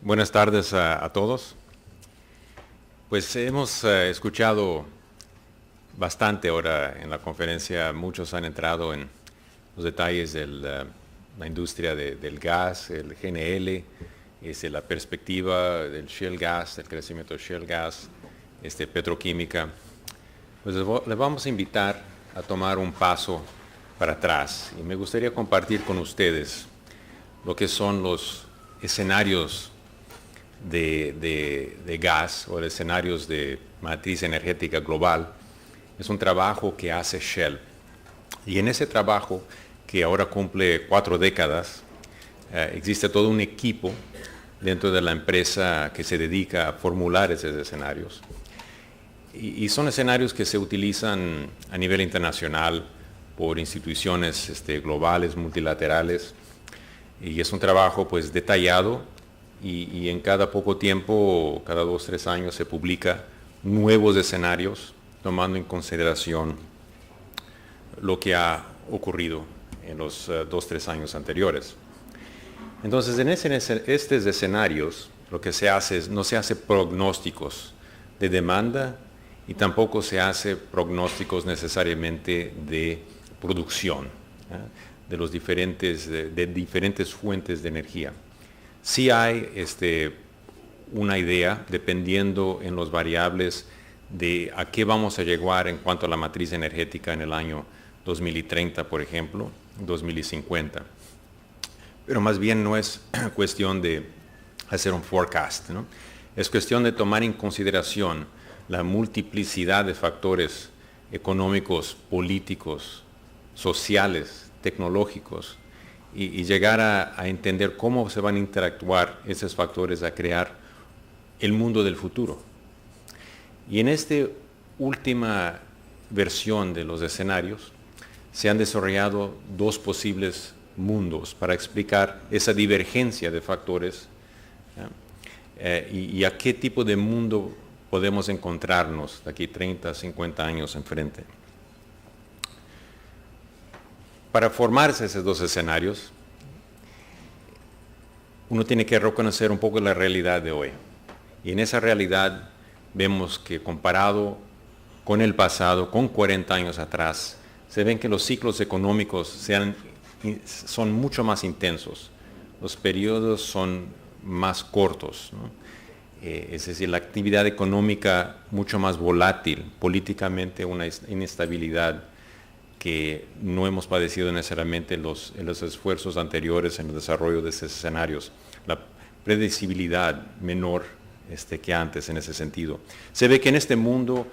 Buenas tardes a todos. Pues hemos escuchado bastante ahora en la conferencia. Muchos han entrado en los detalles de la industria del gas, el GNL, la perspectiva del shale gas, el crecimiento del shale gas, petroquímica. Pues les vamos a invitar a tomar un paso para atrás y me gustaría compartir con ustedes lo que son los escenarios de gas o de escenarios de matriz energética global. Es un trabajo que hace Shell. Y en ese trabajo, que ahora cumple 4 décadas, existe todo un equipo dentro de la empresa que se dedica a formular esos escenarios. Y son escenarios que se utilizan a nivel internacional por instituciones globales, multilaterales. Y es un trabajo pues detallado. Y en cada poco tiempo, cada 2-3 años, se publica nuevos escenarios, tomando en consideración lo que ha ocurrido en los 2-3 años anteriores. Entonces, en estos escenarios, lo que se hace es, no se hace pronósticos de demanda y tampoco se hace pronósticos necesariamente de producción, de diferentes fuentes de energía. Sí hay una idea, dependiendo en los variables de a qué vamos a llegar en cuanto a la matriz energética en el año 2030, por ejemplo, 2050. Pero más bien no es cuestión de hacer un forecast, ¿no? Es cuestión de tomar en consideración la multiplicidad de factores económicos, políticos, sociales, tecnológicos, y llegar a entender cómo se van a interactuar esos factores a crear el mundo del futuro. Y en esta última versión de los escenarios se han desarrollado 2 posibles mundos para explicar esa divergencia de factores, y a qué tipo de mundo podemos encontrarnos de aquí 30, 50 años enfrente. Para formarse esos 2 escenarios, uno tiene que reconocer un poco la realidad de hoy. Y en esa realidad vemos que comparado con el pasado, con 40 años atrás, se ven que los ciclos económicos son mucho más intensos. Los periodos son más cortos, ¿no? Es decir, la actividad económica mucho más volátil, políticamente una inestabilidad que no hemos padecido necesariamente en los esfuerzos anteriores en el desarrollo de esos escenarios. La predecibilidad menor que antes en ese sentido. Se ve que en este mundo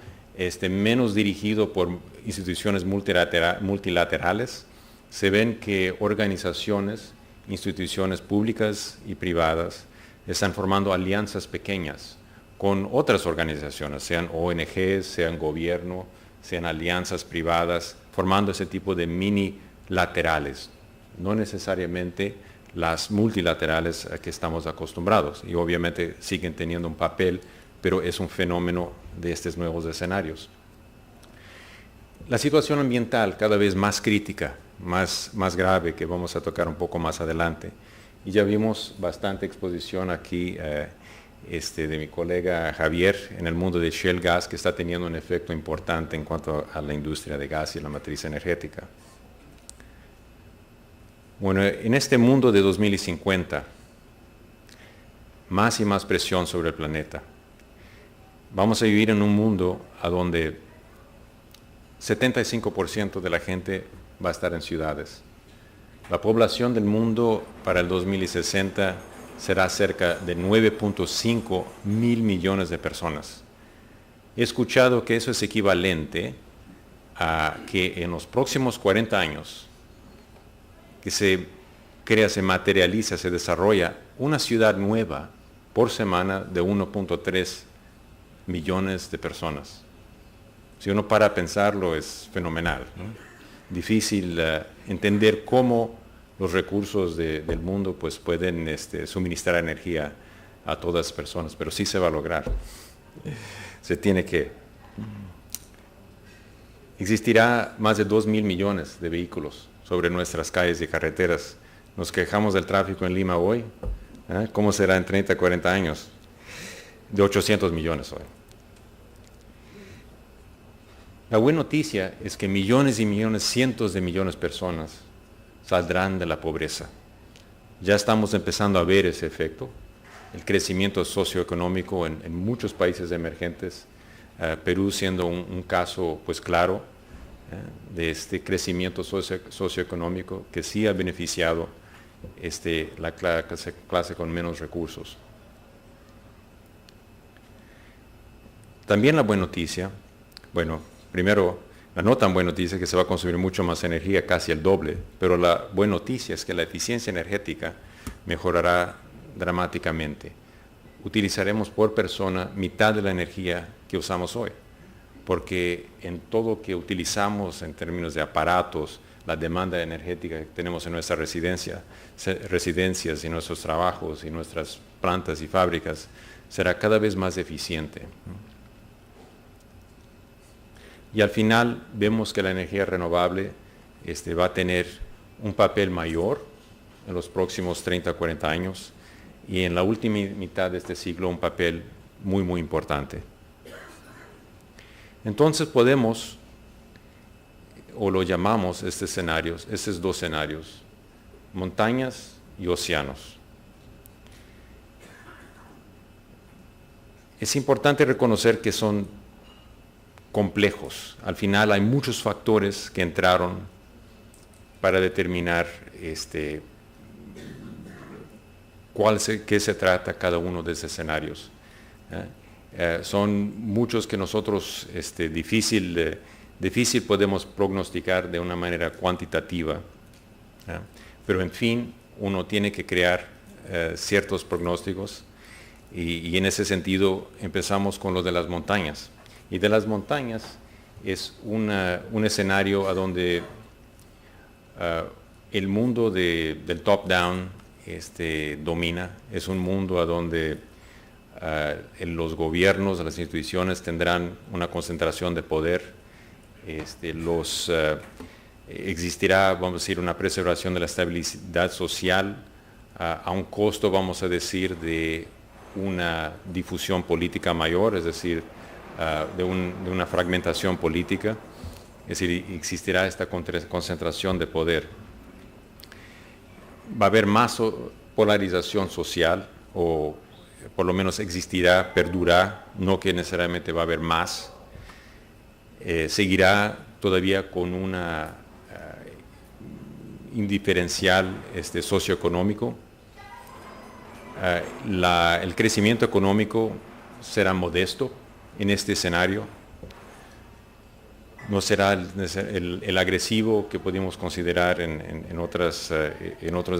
menos dirigido por instituciones multilaterales, se ven que organizaciones, instituciones públicas y privadas están formando alianzas pequeñas con otras organizaciones, sean ONGs, sean gobierno, sean alianzas privadas, formando ese tipo de mini-laterales, no necesariamente las multilaterales a que estamos acostumbrados, y obviamente siguen teniendo un papel, pero es un fenómeno de estos nuevos escenarios. La situación ambiental cada vez más crítica, más grave, que vamos a tocar un poco más adelante, y ya vimos bastante exposición aquí de mi colega Javier en el mundo de shale gas, que está teniendo un efecto importante en cuanto a la industria de gas y la matriz energética. Bueno, en este mundo de 2050, más y más presión sobre el planeta. Vamos a vivir en un mundo a donde 75% de la gente va a estar en ciudades. La población del mundo para el 2060 será cerca de 9.5 mil millones de personas. He escuchado que eso es equivalente a que en los próximos 40 años, que se crea, se materializa, se desarrolla una ciudad nueva por semana de 1.3 millones de personas. Si uno para a pensarlo, es fenomenal, ¿no? Difícil entender cómo los recursos del mundo pues, pueden suministrar energía a todas las personas, pero sí se va a lograr. Se tiene que. Existirá más de 2.000 millones de vehículos sobre nuestras calles y carreteras. Nos quejamos del tráfico en Lima hoy, ¿Cómo será en 30, 40 años? De 800 millones hoy. La buena noticia es que millones y millones, cientos de millones de personas saldrán de la pobreza. Ya estamos empezando a ver ese efecto. El crecimiento socioeconómico en muchos países emergentes, Perú siendo un caso pues claro de este crecimiento socioeconómico que sí ha beneficiado la clase con menos recursos. También la buena noticia, bueno, primero, la no tan buena noticia es que se va a consumir mucho más energía, casi el doble, pero la buena noticia es que la eficiencia energética mejorará dramáticamente. Utilizaremos por persona mitad de la energía que usamos hoy, porque en todo lo que utilizamos en términos de aparatos, la demanda energética que tenemos en nuestras residencias y nuestros trabajos y nuestras plantas y fábricas será cada vez más eficiente. Y al final vemos que la energía renovable va a tener un papel mayor en los próximos 30 o 40 años y en la última mitad de este siglo un papel muy, muy importante. Entonces podemos, o lo llamamos estos dos escenarios, montañas y océanos. Es importante reconocer que son complejos. Al final hay muchos factores que entraron para determinar qué se trata cada uno de esos escenarios. Son muchos que nosotros difícil podemos prognosticar de una manera cuantitativa, pero en fin, uno tiene que crear ciertos pronósticos y en ese sentido empezamos con lo de las montañas. Y de las montañas es un escenario a donde el mundo del top-down domina. Es un mundo a donde los gobiernos, las instituciones tendrán una concentración de poder. Existirá, vamos a decir, una preservación de la estabilidad social a un costo, vamos a decir, de una difusión política mayor, es decir, de una fragmentación política, es decir, existirá esta concentración de poder. Va a haber más polarización social, o por lo menos existirá, perdurará, no que necesariamente va a haber más. Seguirá todavía con una indiferencial socioeconómico. El crecimiento económico será modesto en este escenario. No será el agresivo que podemos considerar en otros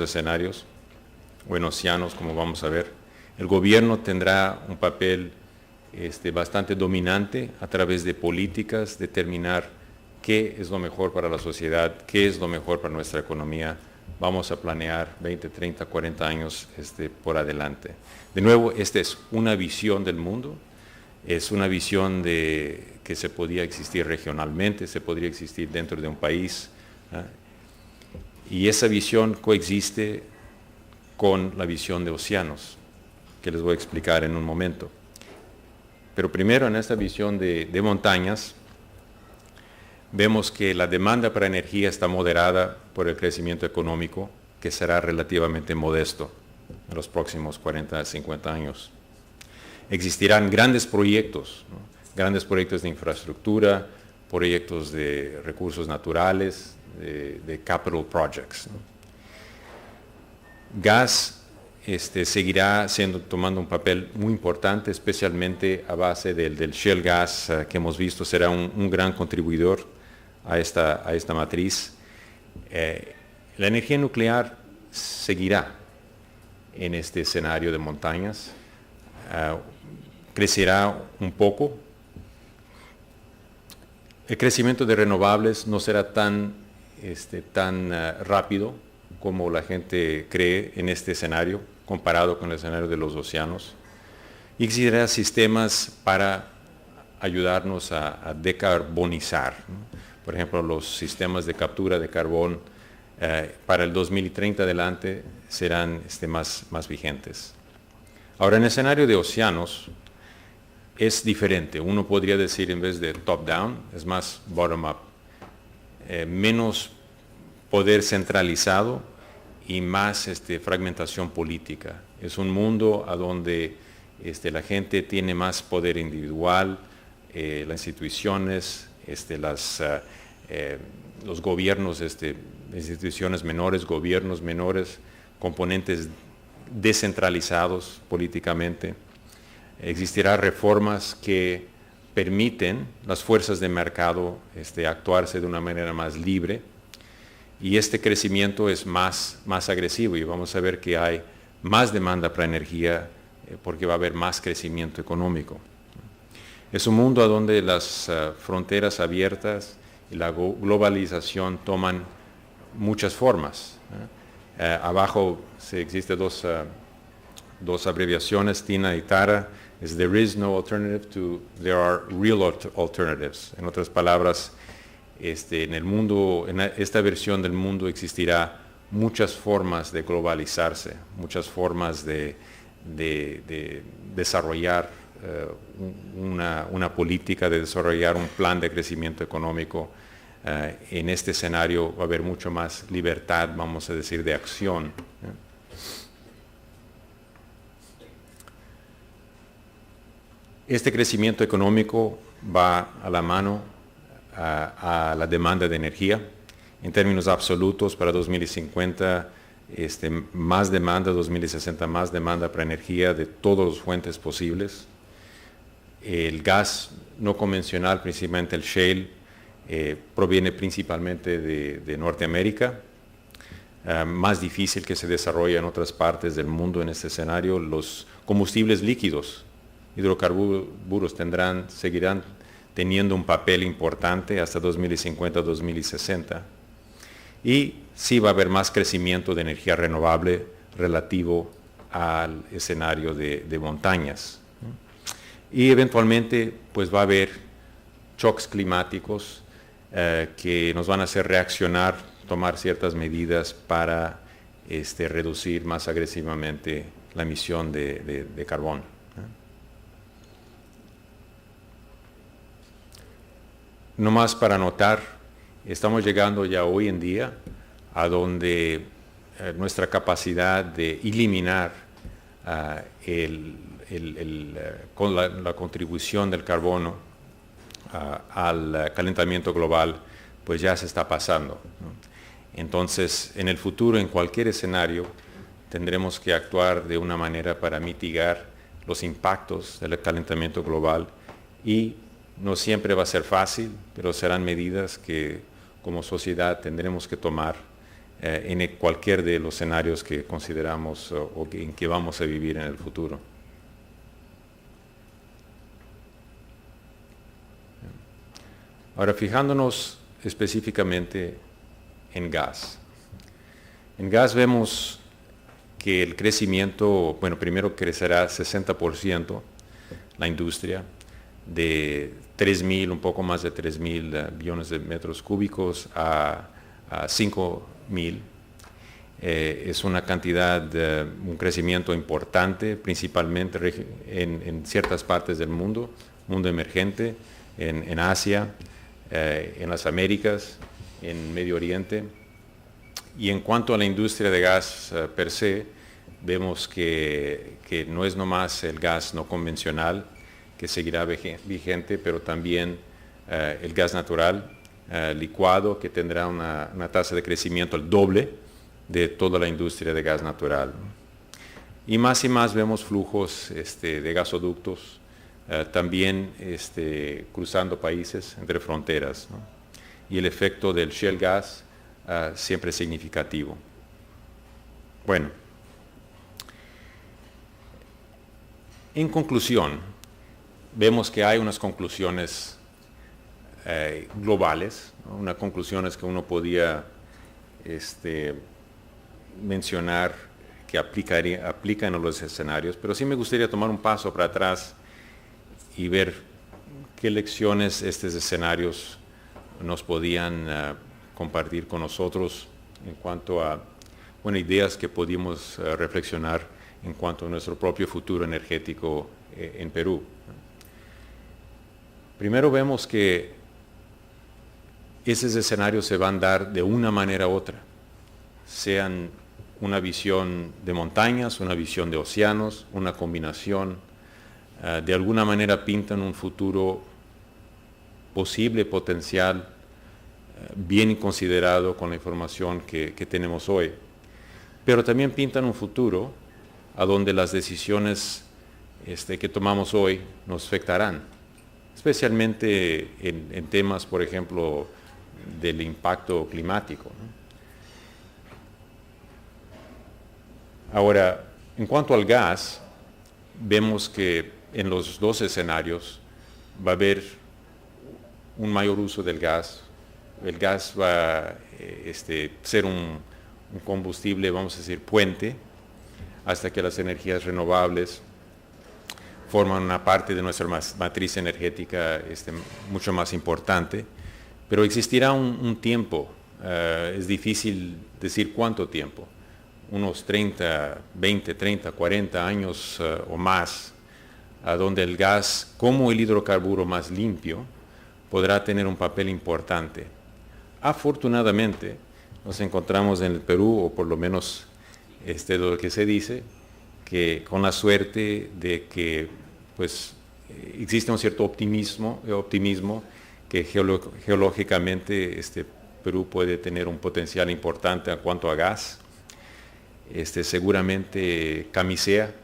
escenarios o en océanos, como vamos a ver. El gobierno tendrá un papel bastante dominante a través de políticas, determinar qué es lo mejor para la sociedad, qué es lo mejor para nuestra economía. Vamos a planear 20, 30, 40 años por adelante. De nuevo, esta es una visión del mundo. Es una visión que se podría existir regionalmente, se podría existir dentro de un país. Y esa visión coexiste con la visión de océanos, que les voy a explicar en un momento. Pero primero, en esta visión de montañas, vemos que la demanda para energía está moderada por el crecimiento económico, que será relativamente modesto en los próximos 40 a 50 años. Existirán grandes proyectos, ¿no? Grandes proyectos de infraestructura, proyectos de recursos naturales, de capital projects, ¿no? Gas seguirá tomando un papel muy importante, especialmente a base del shale gas que hemos visto, será un gran contribuidor a esta matriz. La energía nuclear seguirá en este escenario de montañas. Crecerá un poco. El crecimiento de renovables no será tan rápido como la gente cree en este escenario, comparado con el escenario de los océanos. Y existirán sistemas para ayudarnos a decarbonizar, ¿no? Por ejemplo, los sistemas de captura de carbón para el 2030 adelante serán más vigentes. Ahora, en el escenario de océanos es diferente. Uno podría decir, en vez de top-down, es más bottom-up. Menos poder centralizado y más fragmentación política. Es un mundo a donde la gente tiene más poder individual, las instituciones, los gobiernos, instituciones menores, gobiernos menores, componentes descentralizados políticamente. Existirán reformas que permiten las fuerzas de mercado actuarse de una manera más libre, y este crecimiento es más agresivo, y vamos a ver que hay más demanda para energía porque va a haber más crecimiento económico. Es un mundo donde las fronteras abiertas y la globalización toman muchas formas. Abajo existen dos abreviaciones, TINA y TARA. Es There is no alternative to There are real alternatives. En otras palabras, en el mundo, en esta versión del mundo existirá muchas formas de globalizarse, muchas formas de desarrollar una política, de desarrollar un plan de crecimiento económico. En este escenario va a haber mucho más libertad, vamos a decir, de acción. Este crecimiento económico va a la mano a la demanda de energía. En términos absolutos, para 2050, más demanda, 2060 más demanda para energía de todas las fuentes posibles. El gas no convencional, principalmente el shale, proviene principalmente de Norteamérica. Más difícil que se desarrolla en otras partes del mundo en este escenario. Los combustibles líquidos, hidrocarburos, seguirán teniendo un papel importante hasta 2050-2060. Y sí va a haber más crecimiento de energía renovable relativo al escenario de montañas. Y eventualmente pues va a haber shocks climáticos que nos van a hacer reaccionar, tomar ciertas medidas para reducir más agresivamente la emisión de carbón. No más para notar, estamos llegando ya hoy en día a donde nuestra capacidad de eliminar con la contribución del carbono al calentamiento global, pues ya se está pasando, ¿no? Entonces, en el futuro, en cualquier escenario, tendremos que actuar de una manera para mitigar los impactos del calentamiento global, y no siempre va a ser fácil, pero serán medidas que como sociedad tendremos que tomar en cualquier de los escenarios que consideramos en que vamos a vivir en el futuro. Ahora, fijándonos específicamente en gas. En gas vemos que el crecimiento, bueno, primero crecerá 60% la industria, de 3.000, un poco más de 3.000 billones de metros cúbicos a 5.000. Es una cantidad, un crecimiento importante, principalmente en ciertas partes del mundo emergente, en Asia, en las Américas, en Medio Oriente. Y en cuanto a la industria de gas per se, vemos que no es nomás el gas no convencional que seguirá vigente, pero también el gas natural licuado, que tendrá una tasa de crecimiento el doble de toda la industria de gas natural. Y más vemos flujos de gasoductos, también cruzando países entre fronteras, ¿no? Y el efecto del shale gas siempre significativo. Bueno, en conclusión, vemos que hay unas conclusiones globales, ¿no? Unas conclusiones que uno podía mencionar que aplican a los escenarios, pero sí me gustaría tomar un paso para atrás y ver qué lecciones estos escenarios nos podían compartir con nosotros en cuanto a ideas que pudimos reflexionar en cuanto a nuestro propio futuro energético en Perú. Primero vemos que esos escenarios se van a dar de una manera u otra, sean una visión de montañas, una visión de océanos, una combinación, de alguna manera pintan un futuro posible, potencial, bien considerado con la información que tenemos hoy. Pero también pintan un futuro a donde las decisiones que tomamos hoy nos afectarán, especialmente en temas, por ejemplo, del impacto climático, ¿no? Ahora, en cuanto al gas, vemos que en los dos escenarios va a haber un mayor uso del gas. El gas va a ser un combustible, vamos a decir, puente, hasta que las energías renovables forman una parte de nuestra matriz energética mucho más importante. Pero existirá un tiempo, es difícil decir cuánto tiempo, unos 20, 30, 40 años o más, a donde el gas, como el hidrocarburo más limpio, podrá tener un papel importante. Afortunadamente, nos encontramos en el Perú, o por lo menos lo que se dice, que con la suerte de que pues, existe un cierto optimismo que geológicamente Perú puede tener un potencial importante en cuanto a gas. Seguramente Camisea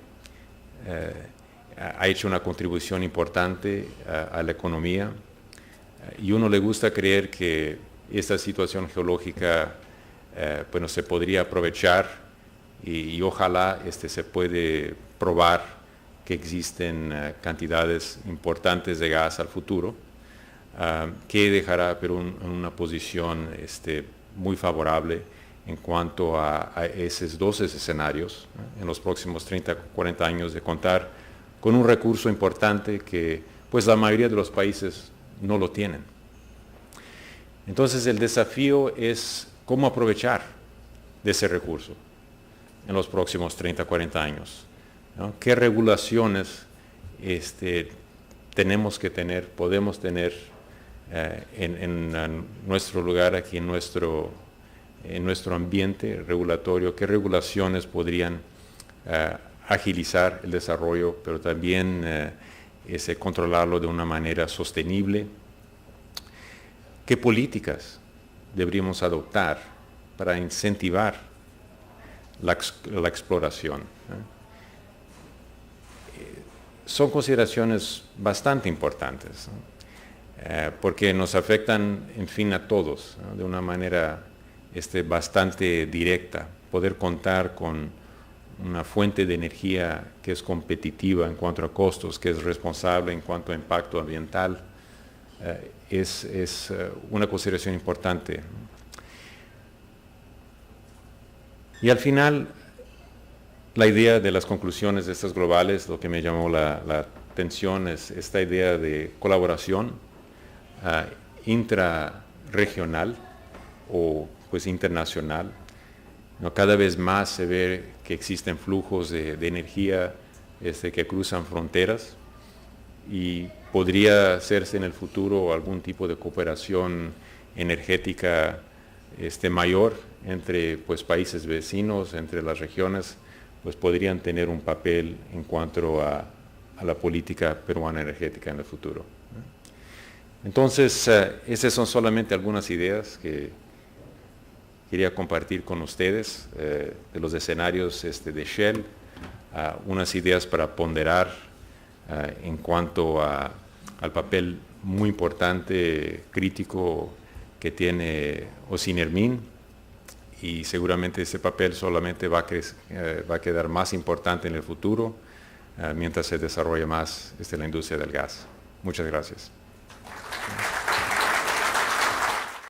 ha hecho una contribución importante a la economía, y uno le gusta creer que esta situación geológica bueno, se podría aprovechar y ojalá se puede probar que existen cantidades importantes de gas al futuro, que dejará a Perú en una posición muy favorable en cuanto a esos dos escenarios, en los próximos 30, 40 años, de contar con un recurso importante que pues la mayoría de los países no lo tienen. Entonces el desafío es cómo aprovechar de ese recurso en los próximos 30, 40 años, ¿no? ¿Qué regulaciones tenemos que tener, podemos tener en nuestro lugar aquí, en nuestro ambiente regulatorio? ¿Qué regulaciones podrían agilizar el desarrollo, pero también controlarlo de una manera sostenible? ¿Qué políticas deberíamos adoptar para incentivar la exploración? Son consideraciones bastante importantes, ¿no? Porque nos afectan, en fin, a todos, ¿no? De una manera bastante directa. Poder contar con una fuente de energía que es competitiva en cuanto a costos, que es responsable en cuanto a impacto ambiental, es una consideración importante. Y al final, la idea de las conclusiones de estas globales, lo que me llamó la atención es esta idea de colaboración intrarregional o pues internacional, ¿no? Cada vez más se ve que existen flujos de energía que cruzan fronteras, y podría hacerse en el futuro algún tipo de cooperación energética mayor entre pues, países vecinos, entre las regiones, pues podrían tener un papel en cuanto a la política peruana energética en el futuro. Entonces, esas son solamente algunas ideas que quería compartir con ustedes de los escenarios de Shell, unas ideas para ponderar en cuanto al papel muy importante, crítico, que tiene Osinermin, y seguramente ese papel solamente va a quedar más importante en el futuro mientras se desarrolla más la industria del gas. Muchas gracias.